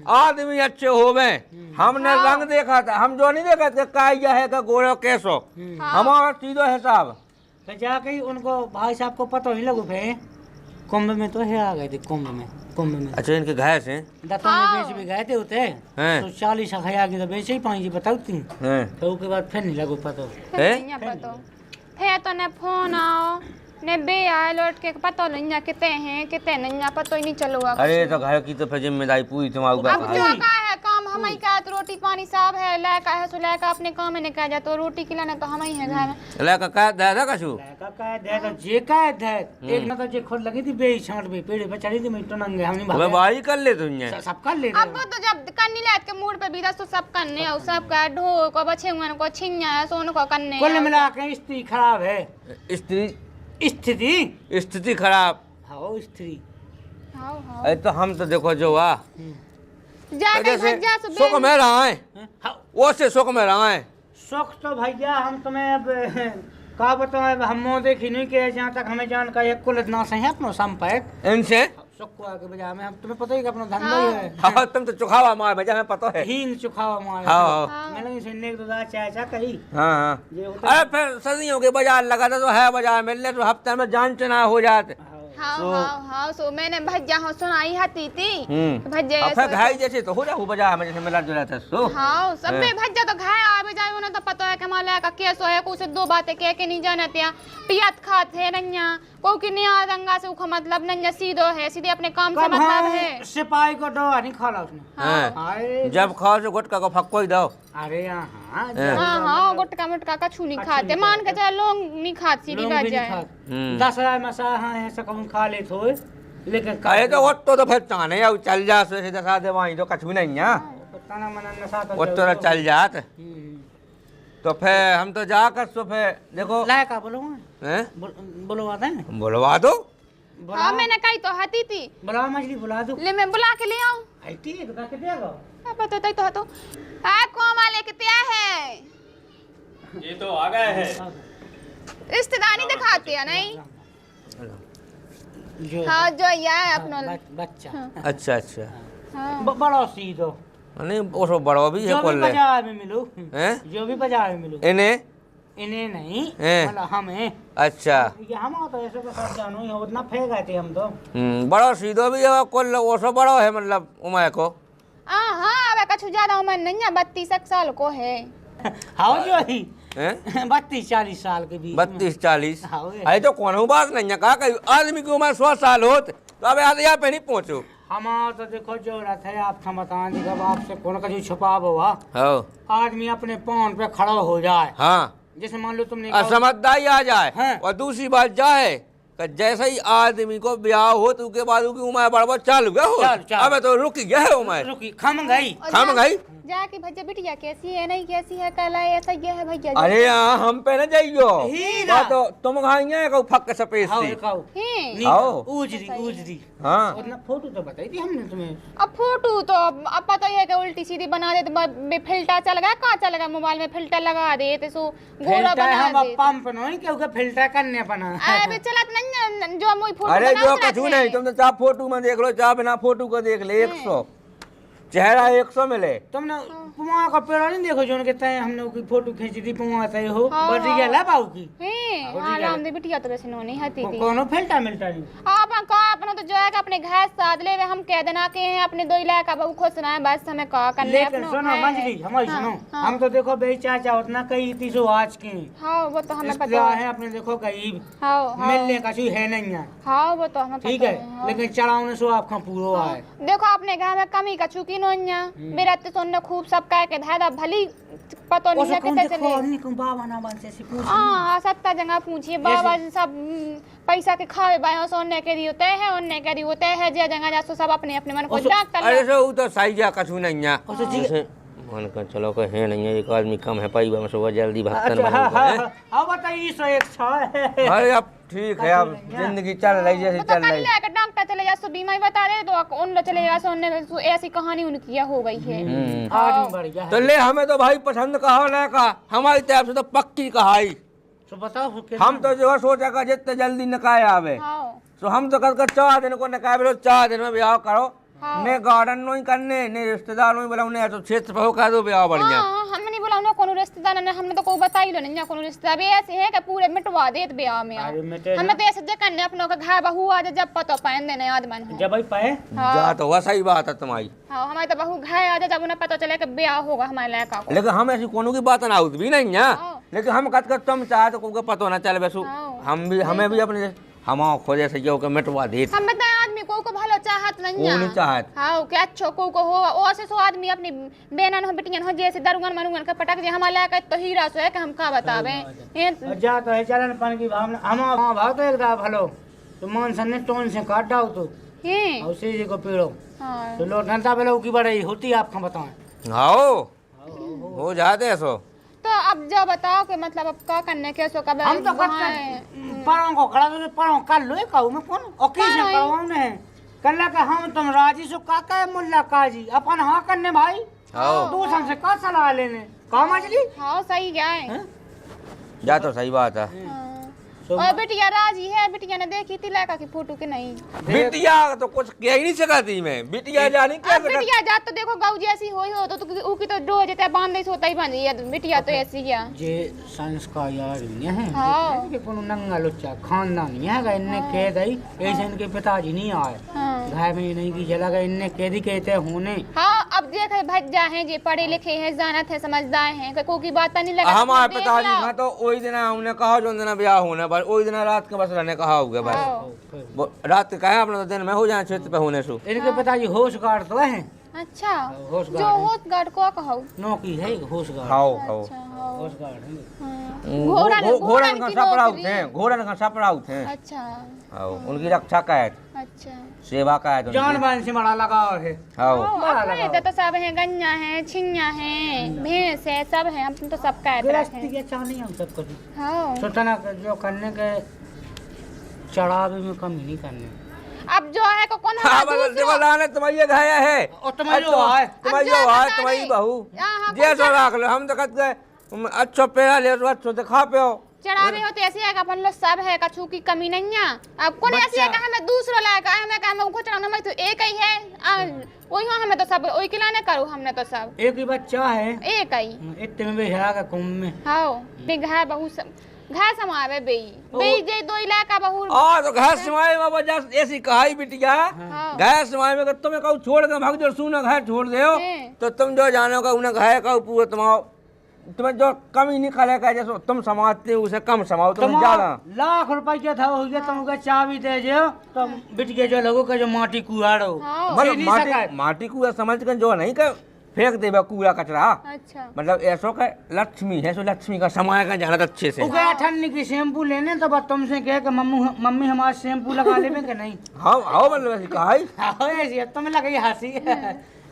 आदमी अच्छे होवे हमने रंग देखा था हम जो नहीं देखा था क्या है का गोरे कैसो हमारा सीधो हिसाब तो जाके उनको भाई साहब को पता नहीं लगो भाई कुंभ में तो है आ गए थे कुंभ में। अच्छा इनके घाय से दत्तों में बेच भी गए थे उते तो 40 खया की तो बेचे ही पाएंगे बताओ तुम तो उसके बाद फिर नहीं लगो पता है तो ने फोन आओ ने बे आए लौट के पता नहीं कितने हैं कितने नहीं पता ही नहीं चलूगा। अरे तो घाय की तो फिर जिम्मेदारी पूरी तुम्हारे ऊपर अब जो का है काम हम ही का तो रोटी पानी सब है लड़का है सो लड़का अपने काम में निकल जाए तो रोटी खिलाना तो हम ही है घर में लड़का का दादा कछु का दे तो जे का दे एक ना तो जे खोल लगी थी बे छांट पे पेड़ पे चढ़ी थी मैं तो नंगे हम नहीं भाग बाई कर ले तुम सब कर ले अब तो जब करनी लात के मूड पे भी तो सब करने और सब का ढो को बच्चे को छिन्या सोन को करने कुल मिला के स्थिति खराब है। स्थिति खराब हाँ स्त्री अरे तो हम तो देखो जो आ जाके भज्जा शोक में रहा है वो से शोक में रहा है शौक तो भैया हम तुम्हें अब का बताओ हम देखी नहीं के जहाँ तक हमें जान का एक कुल इतना सही है अपना संपर्क इनसे शौक को आगे बजा में हम तुम्हें पता ही कि अपना धंधा ही है। हाँ तुम तो चुखावा मार भैया हमें पता है हींग चुखावा मार मैंने सुनने को तो चाचा कही हाँ अरे फिर सदियों के बाजार लगा था तो है बाजार मिलने तो हफ्ते में जान चना हो जाते हाँ सो मैंने भज्जा हो सुनाई हती थी भज्जे फिर घाई जैसे तो हो जाओ बाजार में जैसे मिला जुला था सो हाँ सब में भज्जा तो घाय आवे जाए उन्हें तो पता है कि हमारे का केसो है कुछ 2 बातें कह के नहीं जानते हैं पियत खाते नन्या को कि नहीं रंगा से उखा मतलब नन्या सीधो है सीधे अपने काम से मतलब है सिपाही को दो नहीं खा उसने जब खाओ तो गुटका को फक्को ही दो। अरे हाँ गुटका मुटका का छू नहीं खाते मान के चाहे लोग नहीं खाते सीधी बात जाए 10,000 मसा हाँ ऐसा कौन खा ले थो लेकिन अरे तो वो तो फिर चाने या चल जा से दसा दे वहीं तो कछु नहीं है वो तो चल जात तो फिर हम तो जाकर सो फिर देखो लायका बोलो बुलवा दे बुलवा दो हाँ मैंने कही तो हती थी बुलाओ मछली बुला दो ले मैं बुला के ले आऊं ठीक है तो क्या देगा पता तो आ कौन वाले कितना है ये तो आ गए हैं। रिश्तेदारी दिखाते हैं नहीं। जो हाँ जो यह अपना बच्चा अच्छा अच्छा हाँ। बड़ो सीधो नहीं वो सब बड़ो भी है जो भी कोल्ले बाजार में मिलो हैं जो भी बाजार में मिलो इन्हें इन्हें नहीं हैं? मतलब हमें अच्छा ये हम तो ऐसे तो सब जानो ही उतना फेंक गए थे हम तो बड़ो सीधो भी है कोल्ले वो सब बड़ो है मतलब उमय को हाँ अब कछु ज्यादा उम्र नहीं है 32 साल को है। हाँ जो ही हैं 32-40 साल के बीच 32-40 हाँ, अरे तो कौन बात नहीं है कहा कहीं आदमी की उम्र 100 साल होत तो अब यहाँ पे नहीं पहुँचो हमारा तो देखो जो रथ है आप बता जब आपसे कौन का जो छुपा हुआ हाँ आदमी अपने पाँव पे खड़ा हो जाए हाँ जैसे मान लो तुमने असमझदारी आ जाए हाँ। और दूसरी बात जाए कि जैसे ही आदमी को ब्याह हो तो उसके बाद उसकी उम्र बढ़ चालू गया हो चालू। अब तो रुक गया है उम्र रुकी खम गई और थम गई जाके भैया बिटिया कैसी है नहीं कैसी है कल ऐसा ये है भैया अरे यहाँ हम पे न जाइयो हीरा। बात तो तुम खाइए को फक सपेस हाँ सी खाओ हैं। आओ। उजरी हाँ उतना फोटो तो बताई थी हमने तुम्हें अब फोटो तो अब पता ही है कि उल्टी सीधी बना देते फिल्टर चल गया कहाँ चल गया मोबाइल में फिल्टर लगा देते सो गोरा फिल्टर बना हम देते पंप नहीं क्योंकि फिल्टर करने बना अरे चलत नहीं है, जो मुई फोटो अरे जो बनाओ कछु नहीं तुम तो चाह फोटो में देख लो चाह बिना फोटो को देख ले 100 चेहरा 100 मिले तुमने पुआ का पेड़ नहीं देखो जो उनके तय हमने उसकी फोटो खींची थी पुआ तय हो हाँ, बढ़िया ला बाबू की हैं हाँ राम दे बिटिया तो वैसे नहीं हती थी कोनो फिल्टर मिलता नहीं आप का अपना तो जो है कि अपने घर साथ ले वे हम कह देना के हैं अपने दो इलाके का बहु खुश ना है बस हमें कहा करने लेकिन अपनो सुनो है। मंजरी हमारी हाँ, सुनो हाँ। हम तो देखो बेई चाचा उतना कई 300 आज के हाँ वो तो हमें पता रिश्तेदार है है अपने देखो गरीब हाँ हाँ मिलने का कोई है नहीं है हाँ वो तो हमें ठीक पता है हाँ। लेकिन चढ़ाने सो आपका पूरो आए देखो अपने घर में कमी का चुकी नोन्या मेरा तो सुनने खूब सब कह के धादा भली पता नहीं है कितने चले नहीं को बाबा ना बन से पूछ हाँ सत्ता जगह पूछिए बाबा जी सब पैसा के खावे बायो सोने के दियो तय है ओने के दियो तय है जे जगह जासो सब अपने अपने मन को डॉक्टर अरे सो तो सही जा कछु नहीं है अच्छा, जी। जैसे मन कर चलो को है नहीं है एक आदमी कम है पाई में सुबह जल्दी भक्तन अच्छा हाँ बनो हाँ हाँ बताइए 101 है अरे अब ठीक है अब जिंदगी चल रही जैसे तो चल कल रही लेकर डॉक्टर चले जा सो बीमा ही बता रहे तो उन लोग चले जा सो उनने ऐसी कहानी उनकी हो गई है आदमी बढ़िया तो है ले हमें तो भाई पसंद कहा ना का हमारी तरफ से तो पक्की कहाई तो बताओ हम तो जो है सोचा का जितने जल्दी निकाय आवे हाँ तो हम तो कल 4 दिन को निकाय बोलो 4 दिन में ब्याह करो हाँ। ने गार्डन नहीं करने ने रिश्तेदार नहीं बोला उन्हें तो क्षेत्र पर कर दो ब्याह बढ़िया हाँ हमने नहीं बोला उन्हें कोनो रिश्तेदार ने हमने तो कोई बताई लो नहीं कोनो रिश्तेदार भी ऐसे है कि पूरे मिटवा देत ब्याह में अरे मिटे हमें तो ऐसे जकन ने अपनों का घर बहू आ जाए जब पता पहन देने आदमन है जब भाई पाए जा तो वह सही बात है तुम्हारी हाँ हमारे तो बहू घर आ जाए जब उन्हें पता चले कि ब्याह होगा हमारे लड़का को लेकिन हम ऐसी कोनो की बात ना भी नहीं है हाँ। लेकिन हम कत कर तुम चाहे तो को पता ना चले वैसु हाँ। हम भी हमें भी अपने हम खोजे से जो के मिटवा दे हम बताए आदमी को भलो चाहत नहीं वो नहीं चाहत हाँ क्या अच्छो को हो और से सो आदमी अपनी बेनन हो बिटियन हो जैसे दरुगन मनुगन का पटक जे हमारे लड़का तो हीरा सो है कि हम का बतावे ये जा तो है चलन पान की भावना हम भाव तो एकदम भलो तो मन सन्ने टोन से काट डाउ तो हैं और से जी को पेड़ो हाँ तो लो डंडा बेलो की बड़ाई होती आपका बताएं आओ हो जाते हैं सो तो अब जो बताओ कि मतलब अब क्या करने के सो कब हम तो परों को खड़ा तो परों कर लो कहू में कौन और किसे करवाऊं ने कल्ला के हम तुम राजी सो का कहे मुल्ला काजी अपन हाँ करने भाई आओ दूसरे से का सलाह लेने का मछली हाँ सही क्या है जा तो सही बात है हाँ। और बिटिया राजी है बिटिया ने देखी थी लड़का की फोटो के नहीं बिटिया तो कुछ कह ही नहीं सकती मैं बिटिया जानी क्या अब बिटिया जात तो देखो गाँव जैसी हो तो उकी तो डो जेते बांध दे सोता ही बांध दिया बिटिया तो ऐसी क्या जे संस्कार यार नहीं है हाँ। कि कोनो नंगा लुच्चा खानदान नहीं है इनने कह गई ऐसे इनके पिताजी नहीं आए हाँ घर में नहीं की चला गए इनने कह दी कहते होने हाँ अब देख भज्जा हैं जे पढ़े लिखे हैं जानत है समझदार हैं कोई की बात नहीं लगा हमारे पिताजी का तो वही दिन हमने कहा जो दिन ब्याह होने बस वही दिन रात के बस रहने कहा होगा बस वो रात के कहे अपना तो दिन में हो जाए क्षेत्र पे होने से इनके पिताजी होश गार्ड तो है अच्छा होश जो गार्ड होत गार्ड को कहो नौकरी है होश गार्ड खाओ खाओ अच्छा हाँ होश गार्ड है घोड़न का सपरा उठे घोड़न का सपरा उठे अच्छा आओ उनकी रक्षा का है अच्छा सेवा का है जान बान से बड़ा लगाव है आओ अपने इधर तो सब है गन्ना है छिन्या है भैंस है सब है हम तो सब का गृहस्थी के चाहनी हम सब कुछ हाँ सोचना जो करने के चढ़ावे में कमी नहीं करने अब जो है को कौन हाँ बस देखो लाने तुम्हारी घाया है और तुम्हारी वो है तुम्हारी अब जो वो है बता तुम्हारी रही। बहू यहाँ जैसो रख लो हम तो कहते अच्छा पेड़ा ले तो अच्छा दिखा पे हो चढ़ावे हो तो ऐसे है कि अपन लोग सब है कछु की कमी नहीं है। अब कौन ऐसी है कि हमें दूसरा लायक है, हमें हमें उनको चढ़ाना, हमें तो एक ही है वही हो, हमें तो सब वही खिलाने करो, हमने तो सब एक ही बच्चा है, एक ही इतने में बेहरा का कुंभ में। हाँ बिग है बहुत सब घर समावे बेई जे दो इलाका बहुत तो घर समाए में वजह ऐसी कहाई बिटिया घर समाए में तुम्हें कहूँ छोड़ के भाग जो सुना घर छोड़ दे तो तुम जो जानो का उन्हें घर का पूरा तुम्हें जो कमी निकालेगा जैसे तुम समाजते हो उसे कम समाओ तुम ज्यादा। लाख रुपए क्या था हो गया, तुमको चाबी दे जो तो बिट के जो लोगों का जो माटी कुआड़ो मतलब माटी कुआ समझ कर जो नहीं कर फेंक देगा कूड़ा कचरा। अच्छा मतलब ऐसो का लक्ष्मी है, सो लक्ष्मी का समय का जाना अच्छे से। गया ठन्नी की शैम्पू लेने तो बस तुमसे कहे कि मम्मी हमारा शैम्पू लगा ले कि नहीं। हाँ मतलब ऐसी कहाई ऐसी तुम्हें लगी हंसी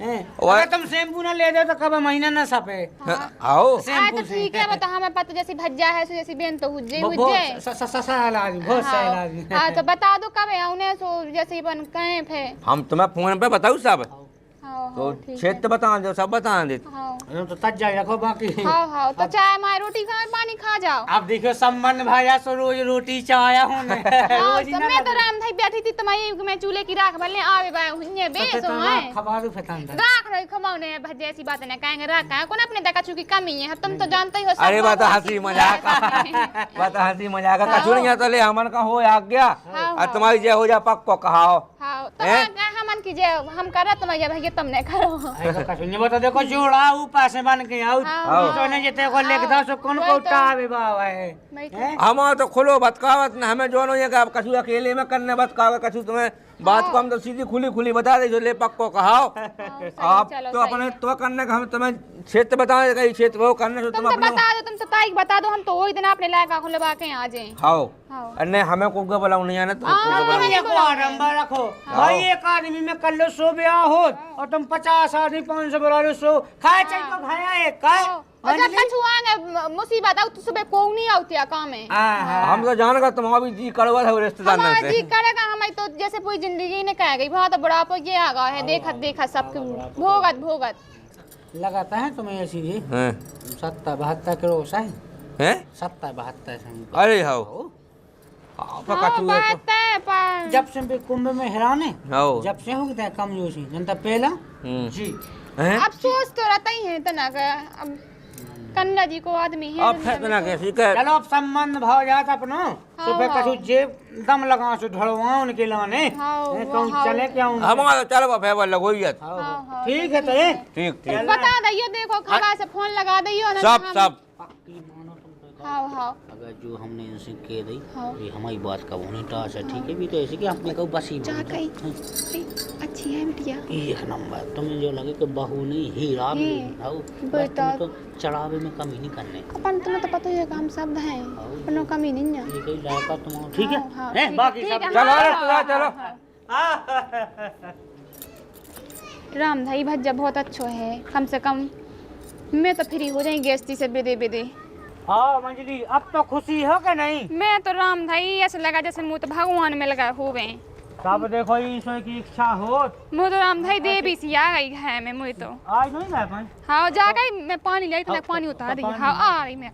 अगर तुम शैम्पू ना ले दो तो कब महीना ना सपे। आओ तो ठीक है बता, हमें पता जैसी भज्जा है सो जैसी बेन तो हुज्जे बहुत सही इलाज। हाँ तो बता दो कब है उन्हें सो जैसे बन कहे थे हम तुम्हें फोन पे बताऊँ सब हाँ तो क्षेत्र बता दो सब बता दे तो तज जाए रखो बाकी। हाँ हाँ तो चाय माय रोटी खा पानी खा जाओ। आप देखो संबंध भाया सो रोज रोटी चाय हूं मैं तो राम भाई बैठी थी तुम्हारी मैं चूल्हे की राख भले आवे बाय हुन्ने बेस है खबा दो फतान राख रही खमाउने भज्जे ऐसी बात नहीं कहेंगे राख है कौन अपने देखा चुकी कमी है तुम तो जानते ही हो। अरे बात हंसी मजाक बात हंसी मजाक कचुड़िया तो ले हमन का हो आ गया और तुम्हारी जय हो जा पक्को कहाओ। हाँ तो हमन की जय हम करा तुम्हारे भैया तुमने करो कचुड़िया बता देखो जोड़ा ऊपर से बन के आओ तो ने जते को लेक दो सो कौन को उठावे बाबा है हम तो खुलो बतकावत न हमें जोनो ये का कछु अकेले में करने बतकावे कछु तुम्हें बात को हम तो सीधी खुली खुली बता दे जो ले पक्को कहाओ। आप तो अपने तो करने का हम तुम्हें क्षेत्र बताओ कहीं क्षेत्र वो करने से तुम अपने बता दो तुम तो तारीख बता दो हम तो वही दिन अपने लायक खुले बाके आ जाए। हां अन्य हमें को बुलाओ नहीं आना तो को आरंभ रखो भाई एक आदमी में कर लो 100 ब्याह हो और तुम 50 आदमी 500 बुला लो 100 खाए चाहिए तो खाया एक का और जब कछु आगे मुसीबत आओ तो सुबह को नहीं आती है काम में। हम तो जान का तुम अभी जी करवा है रिश्तेदार से हमारा जी करेगा हमें तो जैसे पूरी जिंदगी ने कह गई बहुत बड़ा पर ये आ गया है देखत देखत सब भोगत भोगत लगाता है तुम्हें ऐसी जी 70-72 किलो सा हैं 70-72 अरे हाओ जब से कुंभ में हिराने जब से हो गया कम जोशी जनता पहला जी अब सोच तो रहता ही है तना का अब कन्या जी को आदमी है अब फैसला कैसी कर चलो अब संबंध भाव जात अपनो सुबह कछु जेब दम लगा सो ढलवा उनके लाने कहूं चले क्या हूं हमारा चलो फेवर लगोइयत ठीक है तो ठीक ठीक बता दइयो देखो खबा से फोन लगा दइयो ना सब हाँ हाँ अगर जो हमने इनसे कह दी ये हमारी बात का होने टास है ठीक है भी तो ऐसे कि आपने कहा बस ही अच्छी है बिटिया ये नंबर तुम्हें जो लगे कि बहू नहीं हीरा तो चढ़ावे में कमी नहीं करने अपन तुम्हें तो पता ही है कि हम सब हैं अपनों कमी नहीं है ये कहीं लायका तुम ठीक है बाकी सब चलो चलो राम भाई भज्जा बहुत अच्छा है कम से कम मैं तो फ्री हो जाएंगी गैस से बेदे बेदे। हाँ मंजली अब तो खुशी हो कि नहीं। मैं तो राम भाई ऐसे लगा जैसे मुँह तो भगवान में लगा हो गए तब देखो ईश्वर की इच्छा हो मुँह तो राम भाई देवी सी आ गई है मैं मुझे तो आज नहीं मैं पानी हाँ जा गई मैं पानी लाई तो पानी उतार दी हाँ आ रही मैं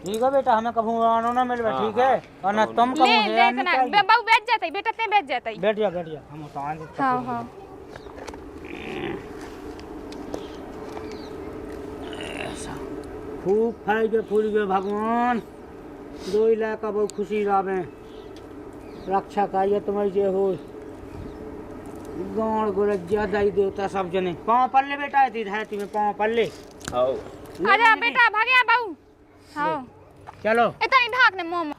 ठीक है बेटा हमें कभी आनो ना मिलवे ठीक है और ना तुम कभी ले देखना बाबू बैठ जाता है बेटा ते बैठ जाता है बैठिया हम उतार देते हाँ हाँ खूब फायदे फूल गए भगवान 2 इलाका बहुत खुशी रावे रक्षा कार्य तुम्हारी जे हो गाँव गोरज ज्यादा ही देवता सब जने पाँव पल्ले बेटा है तुम्हें पाँव पल्ले आजा बेटा भाग्या बाबू हाँ चलो इतना ढाकने मोम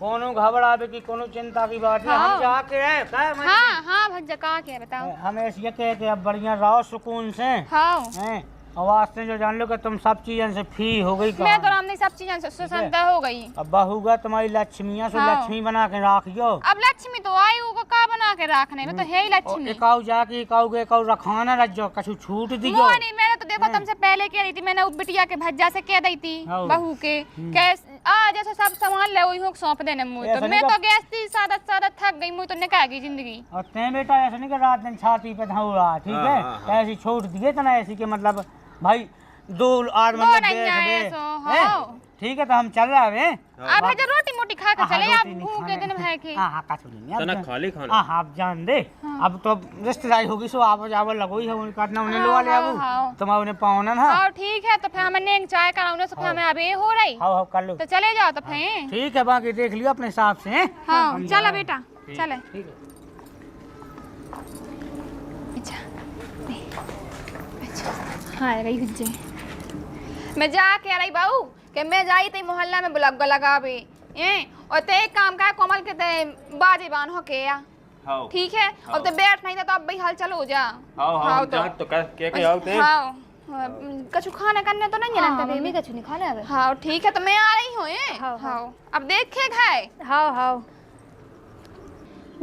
कोनो घबरावे की कोनो चिंता की बात नहीं हम जाके रहे काय हाँ हाँ भज्जा का के बताओ हम ऐसे कहते अब बढ़िया रहो सुकून से हाँ हैं आवाज से जो जान लो कि तुम सब चीजों से फ्री हो गई मैं तो राम नहीं सब चीजें से सुसंता हो गई अब बहुगा तुम्हारी लक्ष्मियां सो लक्ष्मी बना के रखियो अब लक्ष्मी तो आई होगा का बना के रखने में तो है ही लक्ष्मी एकाऊ जाके एकाऊ रखाना रखो कछु छूट दियो नहीं मैंने तो देखो तुमसे पहले कह रही थी मैंने उस बिटिया के भज्जा से कह दी थी बहू के कैस आ जैसे सब सामान ले वही होक सौंप देने मुझे तो मैं तो गैस थी सादा थक गई मुझे तो निकाल गई जिंदगी और ते बेटा ऐसा नहीं कि रात दिन छाती पे धाऊ रहा ठीक है ऐसी छोड़ दिए तना ऐसी के मतलब भाई दो आध दो मतलब नहीं देख आए दे, सो, हैं? हाँ। ठीक है तो हम चल रहे हैं अब है जो रोटी मोटी खा के चले आप रोटी नहीं भूख के खाने। दिन है कि हाँ काछू नहीं तना अब खाली खाना हाँ आप जान दे अब तो रिश्तेदारी होगी सो आप जाव लगो ही है उन्हें काटना उन्हें लो ले आबू हाँ। तुम उन्हें पावना ना हाँ ठीक है तो फिर हमें नेंग चाय कराउने से फिर हमें अभी हो रही हाँ हाँ कर लो तो चले जाओ तो फिर ठीक है बाकी देख लियो अपने हिसाब से हैं? हाँ चला बेटा चले ठीक है हाँ गई हुज्जे मैं जा कह रही बाबू कि मैं जाई ते मोहल्ला में ब्लॉग लगावे और ते एक काम का कोमल के ते बाजे बान हो के या हां ठीक है अब तो बैठ नहीं था तो अब भाई हाल चलो जा हां जा तो के आओ ते हाँ कछु खाना करने तो नहीं जानते मम्मी कछु नहीं खाने आवे हाँ ठीक है तो मैं आ रही हूँ हाँ, हाँ। हाँ अब देखे खाए हाँ हाँ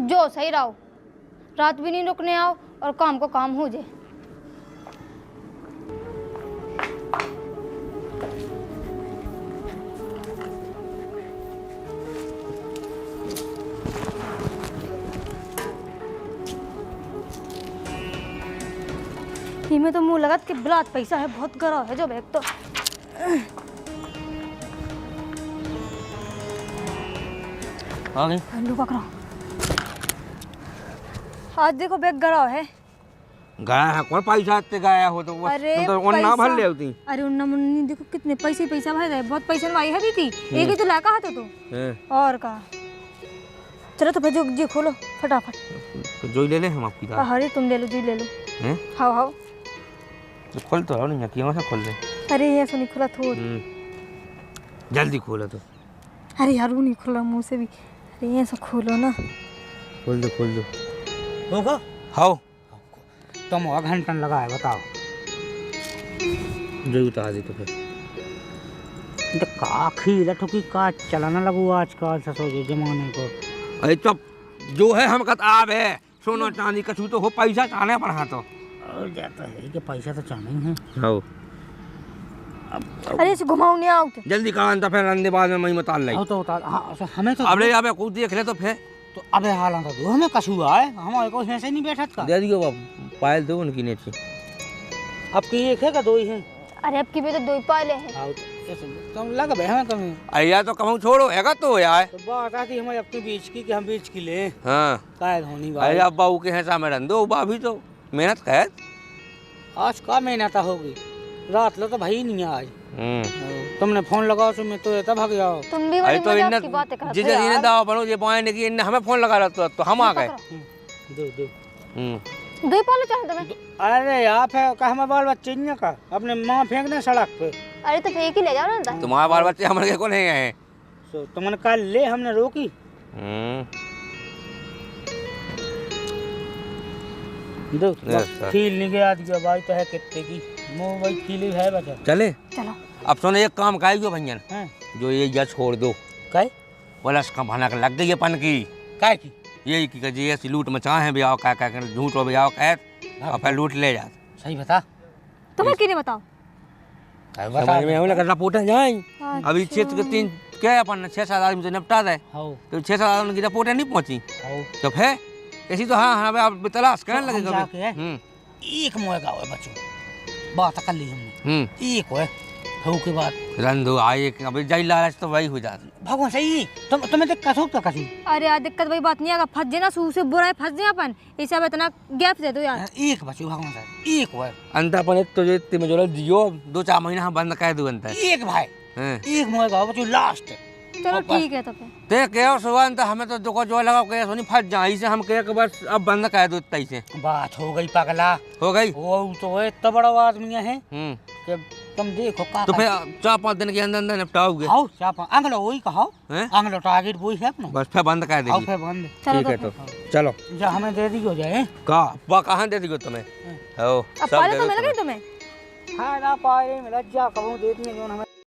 जो सही रहो रात भी नहीं रुकने आओ और काम को काम हो जाए में तो मुंह लगत कि बिलात पैसा है बहुत गरा है जो बैग तो आ गई हेलो पकड़ो आज देखो बैग गरा है गया है कौन पैसा ते गया हो तो अरे तुम तो उन ना भर ले होती अरे उन्ना मुन्नी देखो कितने पैसे पैसा भर रहे बहुत पैसे आई है भी थी एक ही तो लाका हाथ तो हैं और का चलो तो फिर जो जी खोलो फटाफट तो जो ले ले हम आपकी दाल अरे तुम ले लो जी ले लो हैं हाँ हाँ तो खोल तो नहीं क्यों से खोल दे अरे ये सुनी खुला थोड़ जल्दी खोलो तो अरे यार वो नहीं खुला मुंह से भी अरे ये सब खोलो ना खोल दो होगा हाओ तुम और घंटन लगा है बताओ जो उतार दे तो फिर तो काखी लठुकी का चलाना लगू आजकल ससुर जमाने को अरे तो जो है हम कहता आब है सोना चांदी कछु तो हो पैसा चाहने पड़ा तो और जाता है कि पैसा तो चाहना ही है हाओ अरे इसे घुमाओ नहीं आओ जल्दी कान तो फिर अंदे बाद में मैं मताल लाई हाँ तो उतार हाँ हमें तो अब ले अबे कुछ देख ले तो फिर तो अबे हालां तो हमें कछु आए हमारे को ऐसे नहीं बैठत का दे दियो बाप पायल दो उनकी ने थी अब की एक है का दो ही है अरे अब की भी तो दो ही पाले हैं हाँ तो ऐसे तुम लगा बे हमें कमी अया तो कहूँ छोड़ो हैगा तो यार तो बात आती हमारे अपने बीच की कि हम बीच की ले हाँ कायद होनी बात अरे अब बाबू के हैं सामने रन दो बा भी तो मेहनत कैद आज का मेहनत होगी रात लो तो भाई नहीं आज तुमने फोन लगाओ तो मैं तो ऐसा भाग जाओ तुम भी अरे बड़ी तो मजाक की बातें करते जिसे हो इन्हें यार। दावा बनो ये पॉइंट की इन्हें हमें फोन लगा रहा तो हम आ गए दो दो दो ही पाले चाहते तुम्हें अरे यहाँ पे का हमारे बाल बच्चे नहीं का अपने माँ फेंक दे सड़क पे अरे तो फेंक ही ले जाओ ना तुम्हारे बाल बच्चे हमारे को नहीं गए तो तुमने कल ले हमने रोकी दो Yes, sir. फील नहीं गया दिया भाई तो है कितने की मुँह भाई फील है बचा चले चलो अब सुनो एक काम काहे भैया हैं जो ये या छोड़ दो काय बोला इसका भनक लग गई है पन की काय की यही की जी ऐसी लूट मचा है ब्याह का क्या झूठ हो ब्याह का और फिर लूट ले जात सही बता तुम्हें क्यों नहीं बताओ समझ में आवे लगा रिपोर्ट जाए अभी क्षेत्र के 3 क्या अपन 6-7 आदमी से निपटा दे हाँ तो 6-7 आदमी की रिपोर्ट नहीं पहुंची हाँ तो फिर ऐसी तो हाँ हाँ आप तलाश करने तो हम लगे जाके कभी एक मुँह का है बच्चों बात कर ली हमने एक है हो के बाद रंधु आए अभी जाई लालच तो वही हो जाती भगवान सही तुम्हें देख कसो तो कसो अरे यार दिक्कत वही बात नहीं आगा फंस जाए ना सू से बुरा है फंस जाए अपन इसे अब इतना गैप दे दो यार एक बच्चों भगवान साहब एक है अंत अपन एक तो जो में जो जियो 2-4 महीना हम बंद कर दो अंत एक भाई एक मुँह का बच्चों लास्ट चलो ठीक है तो फिर ते क्या सुबह अंत हमें तो जो लगा के सोनी फंस जाए इसे हम कह के बस अब बंद कर दो तैसे बात हो गई पगला हो गई वो तो है इतना बड़ा आदमी है कि तुम देखो का तो फिर 4-5 दिन के अंदर अंदर निपटाओगे हाउ चापा आंगलो वही कहो हैं? आंगलो टारगेट वही है अपना बस फिर बंद कर हाउ देगी पे बंद चलो ठीक है तो तो चलो जा हमें दे दी हो जाए का वो कहाँ दे दियो तुम्हें हो अब सब पाले दे तो दो मिल गई तुम्हें। तुम्हें हाँ ना पाए मिला जा कहूँ दे दिए जो हमें